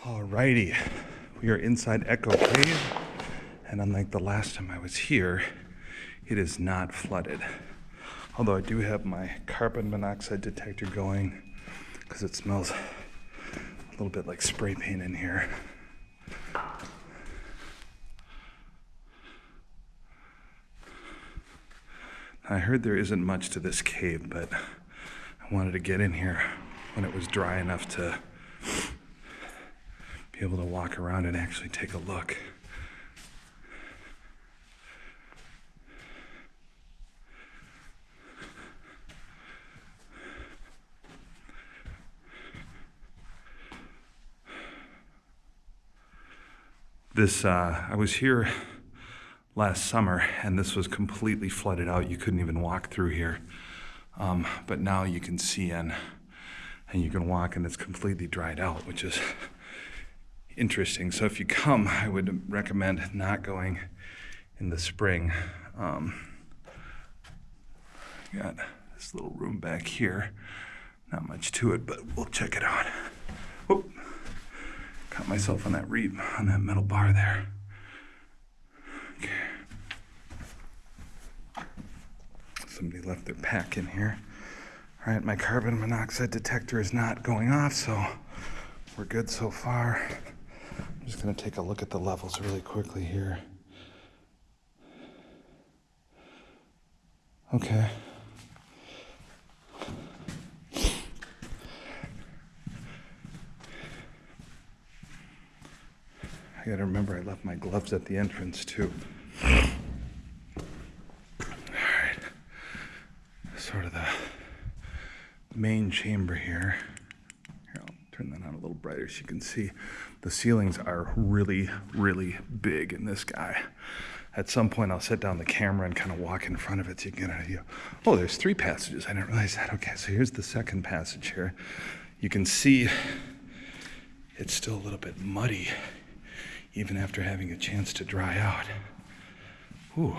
Alrighty, we are inside Echo Cave, and unlike the last time I was here, it is not flooded. Although I do have my carbon monoxide detector going because it smells a little bit like spray paint in here. I heard there isn't much to this cave, but I wanted to get in here when it was dry enough to be able to walk around and actually take a look. I was here last summer and this was completely flooded out. You couldn't even walk through here. But now you can see in and you can walk and it's completely dried out, which is interesting. So if you come, I would recommend not going in the spring. Got this little room back here. Not much to it, but we'll check it out. Whoop. Caught myself on that metal bar there. Okay. Somebody left their pack in here. All right, my carbon monoxide detector is not going off, so we're good so far. I'm just gonna take a look at the levels really quickly here. Okay. I gotta remember I left my gloves at the entrance too. All right, sort of the main chamber here. Here, I'll turn that on a little brighter so you can see. The ceilings are really, really big in this guy. At some point I'll set down the camera and kind of walk in front of it so you can get an idea. Oh, there's 3 passages, I didn't realize that. Okay, so here's the second passage here. You can see it's still a little bit muddy even after having a chance to dry out. Ooh.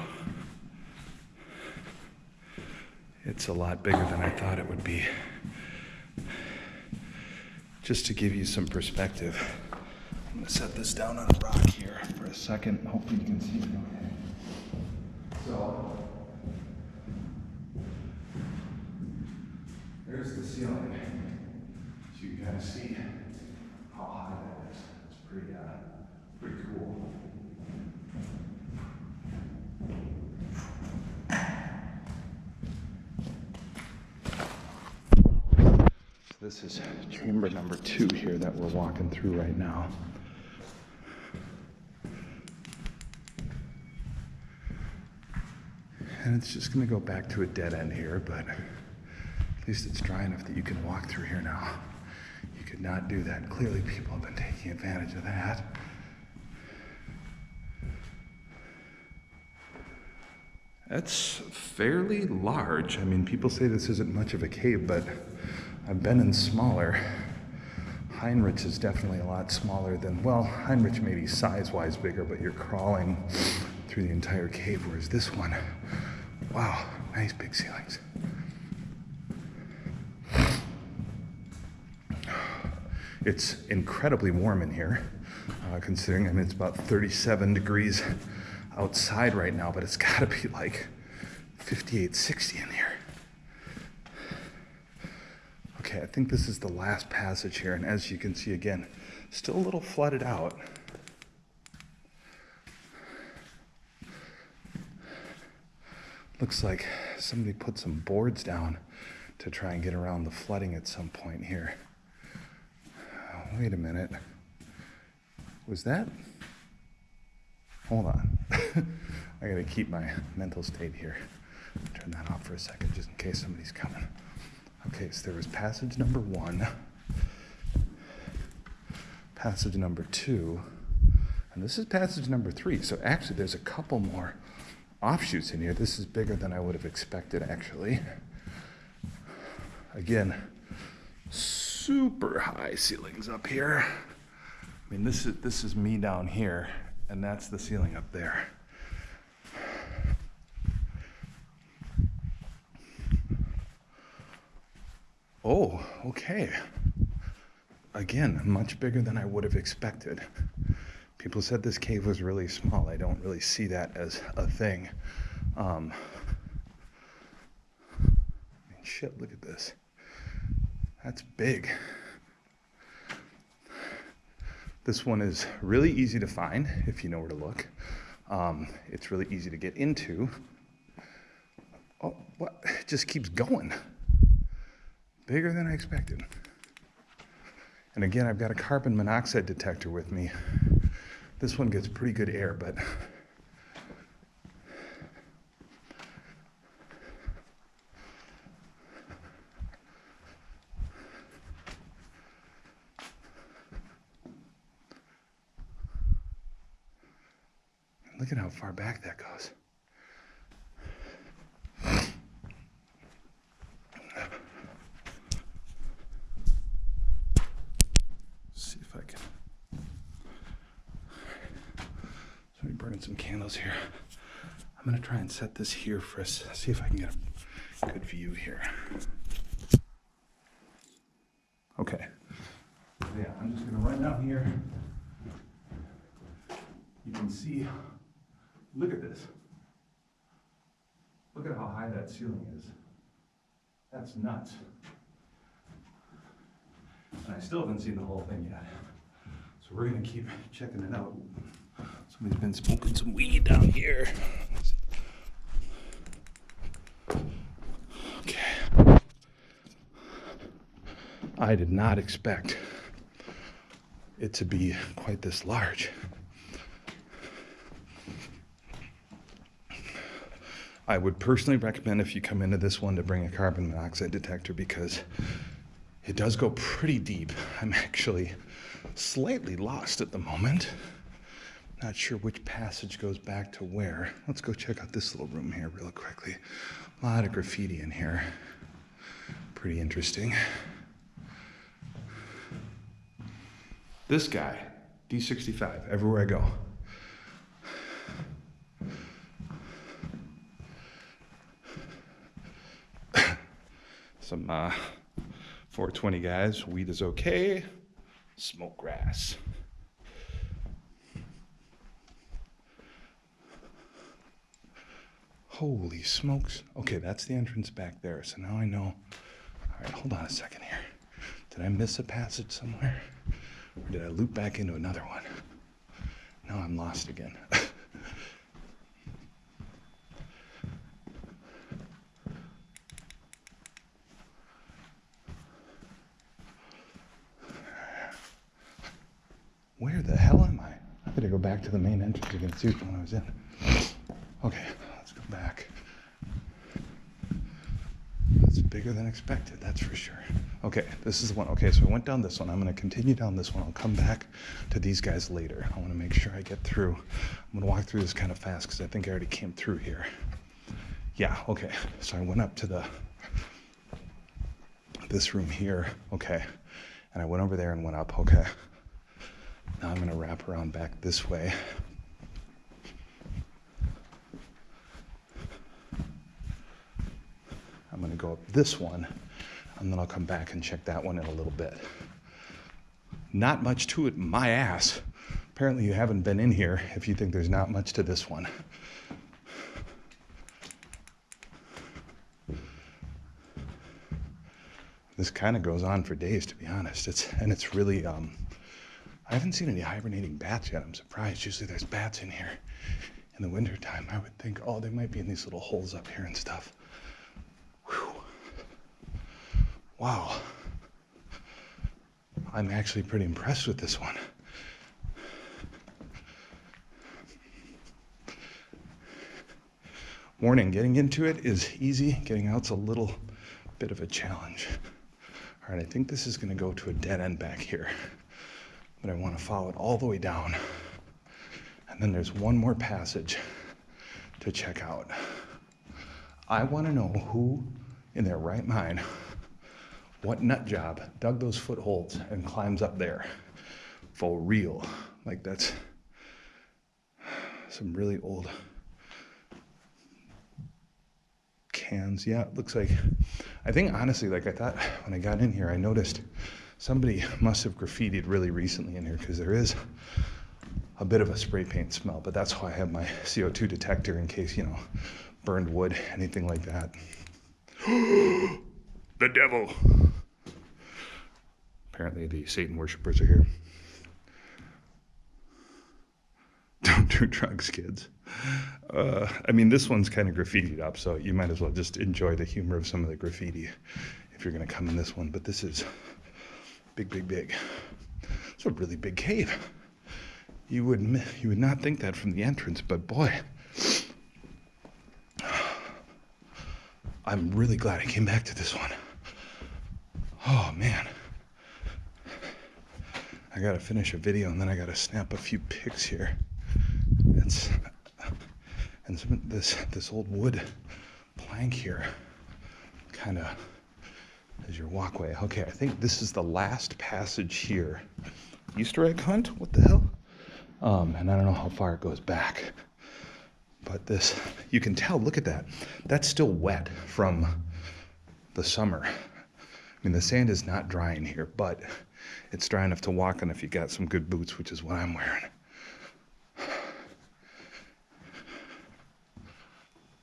It's a lot bigger than I thought it would be. Just to give you some perspective, I'm gonna set this down on a rock here for a second. Hopefully you can see it okay. So, there's the ceiling. So you can kind of see how high that is. It's pretty cool. So this is chamber number 2 here that we're walking through right now. And it's just gonna go back to a dead end here, but at least it's dry enough that you can walk through here now. You could not do that. Clearly people have been taking advantage of that. That's fairly large. I mean, people say this isn't much of a cave, but I've been in smaller. Heinrich's is definitely a lot smaller than, well, Heinrich may be size-wise bigger, but you're crawling through the entire cave, whereas this one, wow, nice big ceilings. It's incredibly warm in here, considering, I mean, it's about 37 degrees outside right now, but it's gotta be like 58, 60 in here. Okay, I think this is the last passage here, and as you can see again, still a little flooded out. Looks like somebody put some boards down to try and get around the flooding at some point here. Wait a minute. Was that? Hold on. I gotta keep my mental state here. Turn that off for a second just in case somebody's coming. Okay, so there was passage number 1, passage number 2, and this is passage number 3. So actually there's a couple more offshoots in here. This is bigger than I would have expected actually. Again, super high ceilings up here. I mean, this is me down here, and that's the ceiling up there. Oh, okay. again, much bigger than I would have expected. People said this cave was really small. I don't really see that as a thing. Shit, look at this. That's big. This one is really easy to find if you know where to look. It's really easy to get into. Oh, what? It just keeps going. Bigger than I expected. And again, I've got a carbon monoxide detector with me. This one gets pretty good air, but look at how far back that goes. See if I can. So I'm burning some candles here. I'm gonna try and set this here for us. See if I can get a good view here. Okay. So yeah, I'm just gonna run down here. You can see. Look at this. Look at how high that ceiling is. That's nuts. And I still haven't seen the whole thing yet. So we're gonna keep checking it out. Somebody's been smoking some weed down here. Okay. I did not expect it to be quite this large. I would personally recommend if you come into this one to bring a carbon monoxide detector because it does go pretty deep. I'm actually slightly lost at the moment. Not sure which passage goes back to where. Let's go check out this little room here real quickly. A lot of graffiti in here. Pretty interesting. This guy, D65, everywhere I go. Some 420 guys, weed is okay, smoke grass. Holy smokes. Okay, that's the entrance back there, so now I know. All right, hold on a second here. Did I miss a passage somewhere? Or did I loop back into another one? Now I'm lost again. Where the hell am I? I gotta go back to the main entrance again, see which one I was in. Okay, let's go back. That's bigger than expected, that's for sure. Okay, this is the one. Okay, so I went down this one. I'm gonna continue down this one. I'll come back to these guys later. I wanna make sure I get through. I'm gonna walk through this kind of fast because I think I already came through here. Yeah, okay, so I went up to this room here, okay. And I went over there and went up, okay. Now I'm gonna wrap around back this way. I'm gonna go up this one, and then I'll come back and check that one in a little bit. Not much to it, my ass. Apparently you haven't been in here if you think there's not much to this one. This kind of goes on for days, to be honest. It's really, I haven't seen any hibernating bats yet. I'm surprised. Usually there's bats in here in the wintertime. I would think, oh, they might be in these little holes up here and stuff. Whew. Wow. I'm actually pretty impressed with this one. Warning, getting into it is easy. Getting out's a little bit of a challenge. All right, I think this is gonna go to a dead end back here. But I want to follow it all the way down. And then there's one more passage to check out. I want to know who in their right mind, what nut job dug those footholds and climbs up there. For real. Like that's some really old cans. Yeah, it looks like, I think honestly, like I thought when I got in here, I noticed Somebody must have graffitied really recently in here because there is a bit of a spray paint smell, but that's why I have my CO2 detector in case, burned wood, anything like that. The devil. Apparently the Satan worshippers are here. Don't do drugs, kids. This one's kind of graffitied up, so you might as well just enjoy the humor of some of the graffiti if you're going to come in this one. But this is big, big, big. It's a really big cave. You would not think that from the entrance, but boy, I'm really glad I came back to this one. Oh man. I gotta finish a video and then I gotta snap a few pics here. And some of this old wood plank here kind of is your walkway. Okay, I think this is the last passage here. Easter egg hunt? What the hell? And I don't know how far it goes back. But this, you can tell, look at that. That's still wet from the summer. The sand is not drying here, but it's dry enough to walk on if you got some good boots, which is what I'm wearing.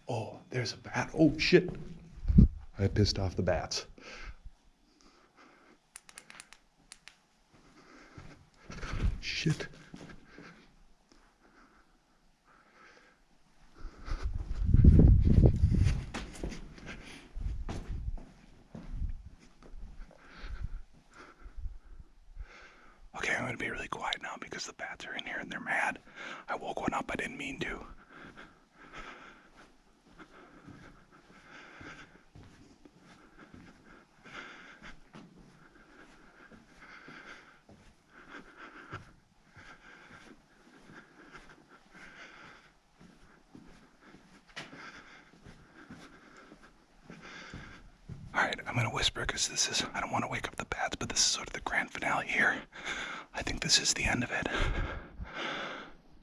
Oh, there's a bat. Oh, shit. I pissed off the bats. Shit. Okay, I'm going to be really quiet now because the bats are in here and they're mad. I woke one up. I didn't mean to. Alright, I'm going to whisper because I don't want to wake up the bats, but this is sort of the grand finale here. I think this is the end of it.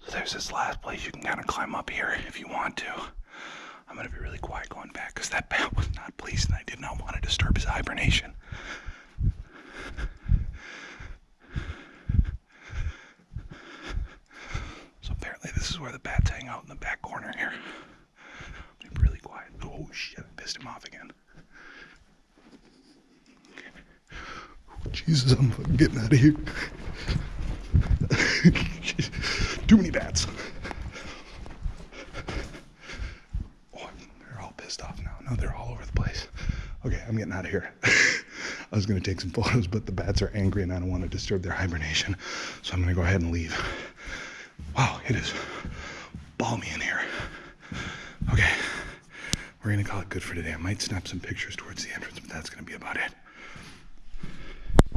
So there's this last place you can kind of climb up here if you want to. I'm going to be really quiet going back because that bat was not pleased and I did not want to disturb his hibernation. So apparently this is where the bats hang out in the back corner here. I'll be really quiet. Oh shit, I pissed him off again. Jesus, I'm fucking getting out of here. Too many bats. Oh, they're all pissed off now. No, they're all over the place. Okay, I'm getting out of here. I was going to take some photos, but the bats are angry and I don't want to disturb their hibernation. So I'm going to go ahead and leave. Wow, it is balmy in here. Okay, we're going to call it good for today. I might snap some pictures towards the entrance, but that's going to be about it.